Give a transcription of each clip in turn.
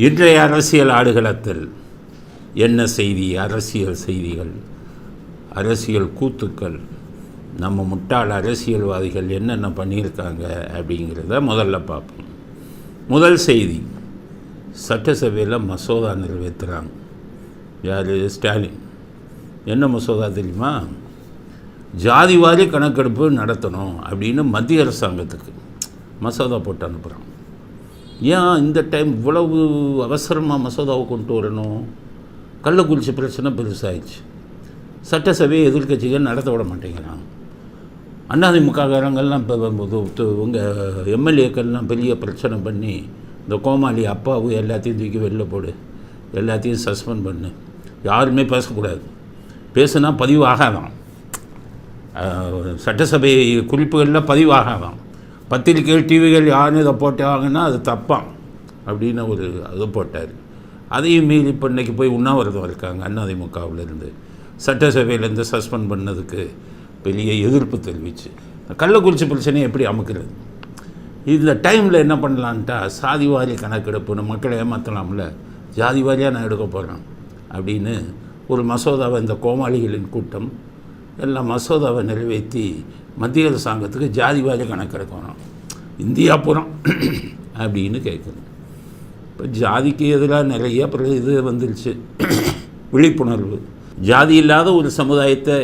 இன்றைய அரசியல் ஆடுகளத்தில் என்ன செய்தி, அரசியல் செய்திகள், அரசியல் கூத்துக்கள், நம்ம முட்டாள் அரசியல்வாதிகள் என்னென்ன பண்ணியிருக்காங்க அப்படிங்கிறத முதல்ல பார்ப்போம். முதல் செய்தி, சட்டசபையில் மசோதா நிறைவேற்றுறாங்க. யார்? ஸ்டாலின். என்ன மசோதா தெரியுமா? ஜாதிவாரி கணக்கெடுப்பு நடத்தணும் அப்படின்னு மத்திய அரசாங்கத்துக்கு மசோதா போட்டு அனுப்புகிறான். ஏன் இந்த டைம் இவ்வளவு அவசரமாக மசோதாவை கொண்டு வரணும்? கள்ளக்குறிச்சி பிரச்சனை பெருசாகிடுச்சு. சட்டசபையை எதிர்க்கட்சிகள் நடத்த விட மாட்டேங்கிறாங்க. அதிமுககாரங்கள்லாம் இப்போ உங்கள் எம்எல்ஏக்கள்லாம் பெரிய பிரச்சனை பண்ணி இந்த கோமாளி அப்பாவும் எல்லாத்தையும் தூக்கி வெளில போடு, எல்லாத்தையும் சஸ்பெண்ட் பண்ணு, யாருமே பேசக்கூடாது, பேசுனா பதிவாகாதான், சட்டசபை குறிப்புகளில் பதிவாகாதான், பத்திரிகைகள் டிவிகள் யாரும் இதை போட்டாங்கன்னா அது தப்பான் அப்படின்னு ஒரு இது போட்டார். அதையும் மீறி இப்போ இன்றைக்கி போய் உண்ணாவிரதம் இருக்காங்க அதிமுகவிலேருந்து. சட்டசபையிலேருந்து சஸ்பெண்ட் பண்ணதுக்கு பெரிய எதிர்ப்பு தெரிவிச்சு கள்ளக்குறிச்சி பிரச்சனையை எப்படி அமுக்கிறது? இந்த டைமில் என்ன பண்ணலான்ட்டா, சாதிவாரி கணக்கெடுப்புன்னு மக்களை ஏமாற்றலாம்ல, ஜாதி வாரியாக நான் எடுக்க போகிறேன் அப்படின்னு ஒரு மசோதாவை இந்த கோமாளிகளின் கூட்டம் எல்லாம் மசோதாவை நிறைவேற்றி மத்திய அரசாங்கத்துக்கு ஜாதி வாரி கணக்கெடுக்கணும், இந்தியா புறம் அப்படின்னு கேட்குது. இப்போ ஜாதிக்கு எதிராக நிறைய இது வந்துருச்சு, விழிப்புணர்வு. ஜாதி இல்லாத ஒரு சமுதாயத்தை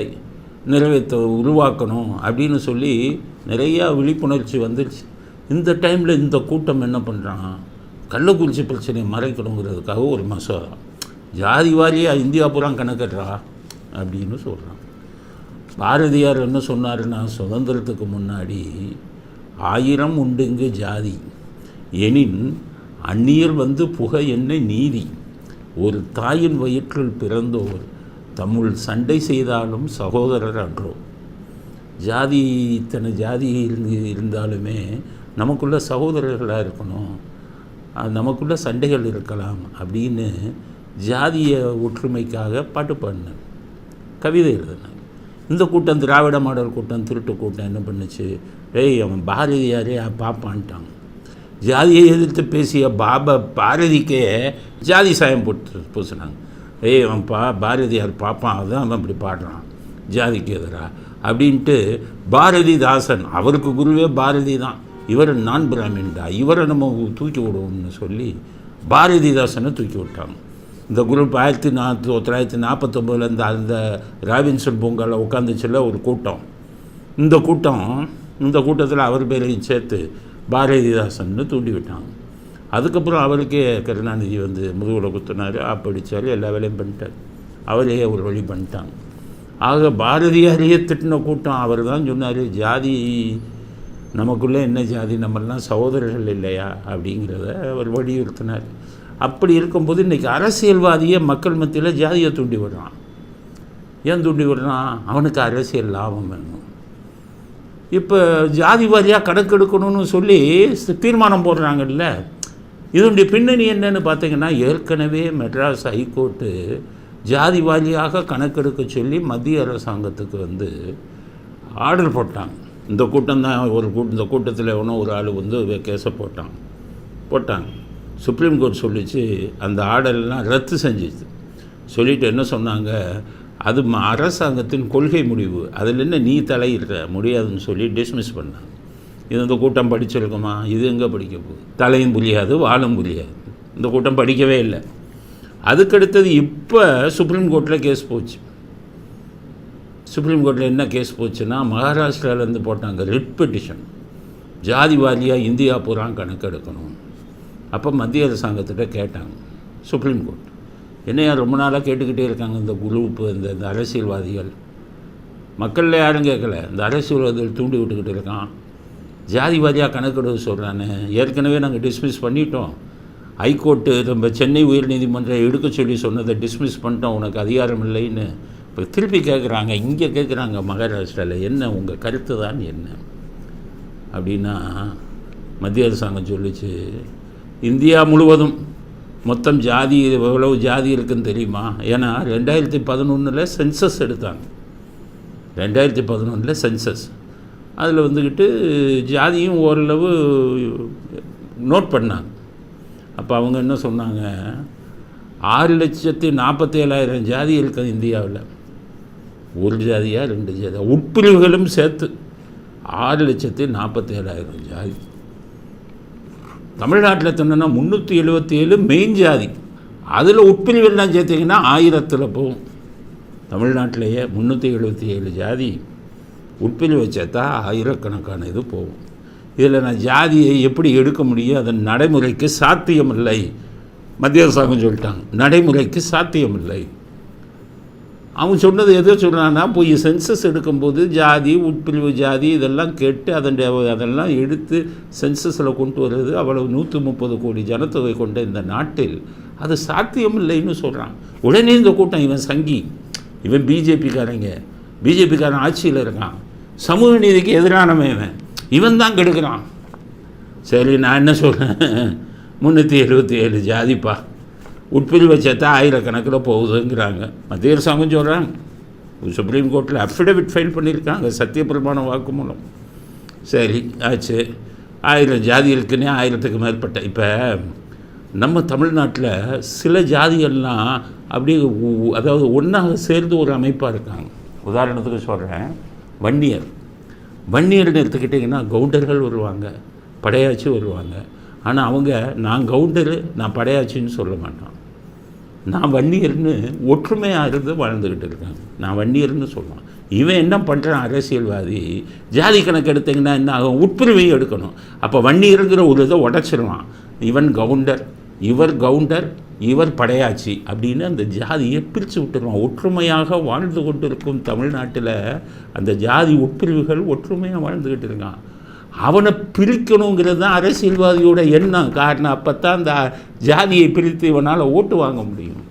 உருவாக்கணும் அப்படின்னு சொல்லி நிறையா விழிப்புணர்ச்சி வந்துருச்சு. இந்த டைமில் இந்த கூட்டம் என்ன பண்ணுறான், கள்ளக்குறிச்சி பிரச்சனையை மறைக்கணுங்கிறதுக்காக ஒரு மசோதா ஜாதி வாரியாக இந்தியா புறம் கணக்கெடுறா அப்படின்னு சொல்கிறான். பாரதியார் என்ன சொன்னார்னா, சுதந்திரத்துக்கு முன்னாடி 1000 உண்டுங்கு ஜாதி, எனின் அந்நியர் வந்து புக என்ன நீதி, ஒரு தாயின் வயிற்றில் பிறந்தோர் தம்முள் சண்டை செய்தாலும் சகோதரர் அன்றோ. ஜாதி இத்தனை ஜாதி இருந்தாலுமே நமக்குள்ள சகோதரர்களாக இருக்கணும், நமக்குள்ள சண்டைகள் இருக்கலாம் அப்படின்னு ஜாதிய ஒற்றுமைக்காக பாட்டு பாடினார், கவிதை எழுதினார். இந்த கூட்டம், திராவிட மாடல் கூட்டம், திருட்டு கூட்டம் என்ன பண்ணுச்சு, அவன் பாரதியாரே பாப்பான்ட்டாங்க. ஜாதியை எதிர்த்து பேசிய பாரதிக்கே ஜாதி சாயம் போட்டு பூசினாங்க. அவன் பாரதியார் பாப்பான், அதுதான் அவன் அப்படி பாடுறான் ஜாதிக்கு எதிராக அப்படின்ட்டு. பாரதிதாசன், அவருக்கு குருவே பாரதி தான், இவர் நான் பிராமின்டா, இவரை நம்ம தூக்கி விடுவோம்னு சொல்லி பாரதிதாசனை தூக்கி விட்டாங்க. இந்த குரூப் 1949 அந்த ராபின்சன் பூங்காவில் உட்காந்துச்சுல ஒரு கூட்டம். இந்த கூட்டத்தில் அவர் பேரையும் சேர்த்து பாரதிதாசன்னு தூண்டி விட்டாங்க. அதுக்கப்புறம் அவருக்கே கருணாநிதி வந்து முதுகில் குத்துனார், ஆப்படித்தார், எல்லா வேலையும் பண்ணிட்டார், அவரே ஒரு வழி பண்ணிட்டாங்க. ஆக பாரதியாரையே திட்டின கூட்டம். அவர் தான் சொன்னார், ஜாதி நமக்குள்ளே என்ன ஜாதி, நம்மளாம் சகோதரர்கள் இல்லையா அப்படிங்கிறத அவர் வலியுறுத்தினார். அப்படி இருக்கும்போது இன்றைக்கி அரசியல்வாதியை மக்கள் மத்தியில் ஜாதியை தூண்டி விடுறான். ஏன் தூண்டி விடுறான்? அவனுக்கு அரசியல் லாபம் வேணும். இப்போ ஜாதி வாரியாக கணக்கெடுக்கணும்னு சொல்லி தீர்மானம் போடுறாங்கல்ல, இதனுடைய பின்னணி என்னன்னு பார்த்தீங்கன்னா, ஏற்கனவே மெட்ராஸ் ஹைகோர்ட்டு ஜாதி வாரியாக கணக்கெடுக்க சொல்லி மத்திய அரசாங்கத்துக்கு வந்து ஆர்டர் போட்டாங்க. இந்த கூட்டம் தான் இந்த கூட்டத்தில் ஒரு ஆள் வந்து கேஸை போட்டாங்க. சுப்ரீம் கோர்ட் சொல்லிச்சு, அந்த ஆர்டர்லாம் ரத்து செஞ்சிச்சு. சொல்லிவிட்டு என்ன சொன்னாங்க, அது அரசாங்கத்தின் கொள்கை முடிவு, அதில் என்ன நீ தலையிடுற முடியாதுன்னு சொல்லி டிஸ்மிஸ் பண்ணாங்க. இது இந்த கூட்டம் படிச்சிருக்குமா? இது எங்கே படிக்க போகுது? தலையும் புரியாது, வாழும் புரியாது. இந்த கூட்டம் படிக்கவே இல்லை. அதுக்கடுத்தது இப்போ சுப்ரீம் கோர்ட்டில் கேஸ் போச்சு. சுப்ரீம் கோர்ட்டில் என்ன கேஸ் போச்சுன்னா, மகாராஷ்டிராவிலேருந்து போட்டாங்க ரிட் பெட்டிஷன், ஜாதி வாரியாக இந்தியா பூரா கணக்கெடுக்கணும். அப்போ மத்திய அரசாங்கத்திட்ட கேட்டாங்க சுப்ரீம் கோர்ட். என்னையா ரொம்ப நாளாக கேட்டுக்கிட்டே இருக்காங்க இந்த குரூப்பு, இந்த அரசியல்வாதிகள், மக்களில் யாரும் கேட்கல, இந்த அரசியல்வாதிகள் தூண்டி விட்டுக்கிட்டு இருக்கான், ஜாதி வாரியாக கணக்கெடுக்க சொல்கிறானே, ஏற்கனவே நாங்கள் டிஸ்மிஸ் பண்ணிட்டோம், ஹைகோர்ட்டு நம்ம சென்னை உயர்நீதிமன்றம் எடுக்க சொல்லி சொன்னதை டிஸ்மிஸ் பண்ணிட்டோம், உனக்கு அதிகாரம் இல்லைன்னு இப்போ திருப்பி கேட்குறாங்க. இங்கே கேட்குறாங்க மகாராஷ்டிராவில், என்ன உங்கள் கருத்து தான் என்ன அப்படின்னா, மத்திய அரசாங்கம் சொல்லிச்சு, இந்தியா முழுவதும் மொத்தம் ஜாதி எவ்வளவு ஜாதி இருக்குதுன்னு தெரியுமா? ஏன்னா 2011 சென்சஸ் எடுத்தாங்க. 2011 சென்சஸ், அதில் வந்துக்கிட்டு ஜாதியும் ஓரளவு நோட் பண்ணாங்க. அப்போ அவங்க என்ன சொன்னாங்க, 6,47,000 ஜாதி இருக்குது இந்தியாவில். ஒரு ஜாதியா 2 ஜாதியா உட்பிரிவுகளும் சேர்த்து 6,47,000 ஜாதி. தமிழ்நாட்டில் சொன்னா 377 மெயின் ஜாதி, அதில் உட்பிரிவுலாம் சேர்த்திங்கன்னா 1000 போகும். தமிழ்நாட்டிலேயே 377 ஜாதி, உட்பிரிவை சேர்த்தா ஆயிரக்கணக்கான இது போகும். இதில் நான் ஜாதியை எப்படி எடுக்க முடியும்? அதன் நடைமுறைக்கு சாத்தியமில்லை. மத்திய அரசாங்கம் சொல்லிட்டாங்க, நடைமுறைக்கு சாத்தியமில்லை. அவங்க சொன்னது எதோ சொல்கிறான்னா, போய் சென்சஸ் எடுக்கும்போது ஜாதி, உட்பிரிவு ஜாதி இதெல்லாம் கேட்டு அதெல்லாம் எடுத்து சென்சஸில் கொண்டு வருது. அவ்வளவு 130 கோடி ஜனத்தொகை கொண்ட இந்த நாட்டில் அது சாத்தியமில்லைன்னு சொல்கிறான். உடனே இந்த கூட்டம், இவன் சங்கி, இவன் பிஜேபிக்காரன் ஆட்சியில் இருக்கான், சமூக நீதிக்கு எதிரானவன், இவன் தான் கெடுக்கிறான். சரி, நான் என்ன சொல்கிறேன், 377 ஜாதிப்பா, உட்பிரிவை சேர்த்தா ஆயிரக்கணக்கில் போகுதுங்கிறாங்க. மத்திய அரசாங்கம் சொல்கிறாங்க, சுப்ரீம் கோர்ட்டில் அஃபிடவிட் ஃபைல் பண்ணியிருக்காங்க, சத்தியப்பிரமாண வாக்குமூலம். சரி ஆச்சு, 1000 ஜாதி இருக்குன்னே 1000க்கு மேற்பட்ட. இப்போ நம்ம தமிழ்நாட்டில் சில ஜாதிகள்லாம் அப்படியே அதாவது ஒன்றாக சேர்ந்து ஒரு அமைப்பாக இருக்காங்க. உதாரணத்துக்கு சொல்கிறேன், வன்னியர்னு எடுத்துக்கிட்டிங்கன்னா கவுண்டர்கள் வருவாங்க, படையாச்சி வருவாங்க. ஆனால் அவங்க நான் கவுண்டர், நான் படையாச்சின்னு சொல்ல மாட்டான். நான் வன்னியர்னு ஒற்றுமையாக இருந்து வாழ்ந்துக்கிட்டு இருக்கேன், நான் வன்னியர்னு சொல்லுவான். இவன் என்ன பண்ணுறான், அரசியல்வாதி, ஜாதி கணக்கு எடுத்திங்கன்னா என்ன ஆகும், உட்பிரிவையும் எடுக்கணும். அப்போ வன்னியருங்கிற ஒரு இதை உடச்சிடுவான். இவன் கவுண்டர், இவர் கவுண்டர், இவர் படையாச்சி அப்படின்னு அந்த ஜாதியை பிரித்து விட்டுருவான். ஒற்றுமையாக வாழ்ந்து கொண்டு இருக்கும் தமிழ்நாட்டில் அந்த ஜாதி உட்பிரிவுகள் ஒற்றுமையாக வாழ்ந்துக்கிட்டு இருக்கான். அவனை பிரிக்கணுங்கிறது தான் அரசியல்வாதியோட எண்ணம். காரணம், அப்போ தான் அந்த ஜாதியை பிரித்து இவனால் ஓட்டு வாங்க முடியும்.